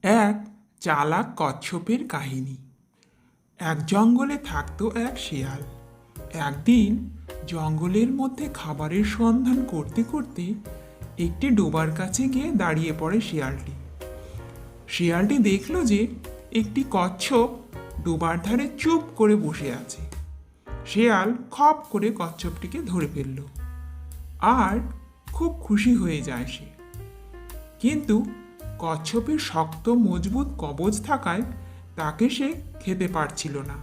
এক চালাক কচ্ছপের কাহিনী। এক জঙ্গলে থাকতো এক শেয়াল। একদিন জঙ্গলের মধ্যে খাবারের সন্ধান করতে করতে একটি ডোবার কাছে গিয়ে দাঁড়িয়ে পড়ে শেয়ালটি। শেয়ালটি দেখল যে একটি কচ্ছপ ডোবার ধারে চুপ করে বসে আছে। শেয়াল খপ করে কচ্ছপটিকে ধরে ফেলল আর খুব খুশি হয়ে যায় সে। কিন্তু কচ্ছপের শক্ত মজবুত কবচ থাকায় তাকে সে খেতে পারছিল না।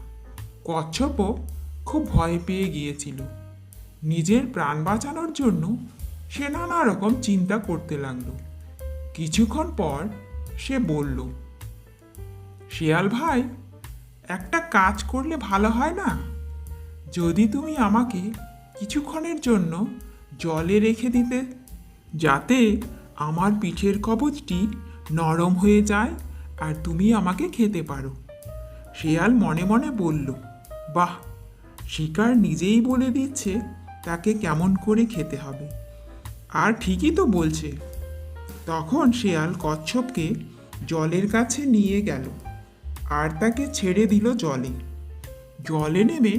কচ্ছপও খুব ভয় পেয়ে গিয়েছিল। নিজের প্রাণ বাঁচানোর জন্য সে নানা রকম চিন্তা করতে লাগলো। কিছুক্ষণ পর সে বলল, শিয়াল ভাই, একটা কাজ করলে ভালো হয় না? যদি তুমি আমাকে কিছুক্ষণের জন্য জলে রেখে দিতে, যাতে আমার পিঠের কবচটি নরম হয়ে যায় আর তুমি আমাকে খেতে পারো। শেয়াল মনে মনে বলল, বাহ, শিকার নিজেই বলে দিচ্ছে তাকে কেমন করে খেতে হবে, আর ঠিকই তো বলছে। তখন শেয়াল কচ্ছপকে জলের কাছে নিয়ে গেল আর তাকে ছেড়ে দিল জলে। জলে নেমে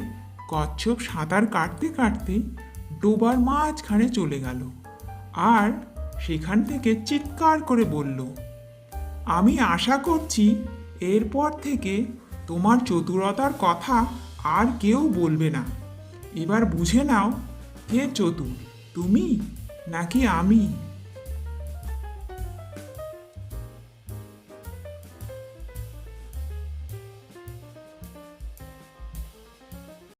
কচ্ছপ সাঁতার কাটতে কাটতে ডোবার মাঝখানে চলে গেল আর সেখান থেকে চিৎকার করে বলল, আমি আশা করছি এরপর থেকে তোমার চতুরতার কথা আর কেউ বলবে না। এবার বুঝে নাও, কে চতুর, তুমি নাকি আমি?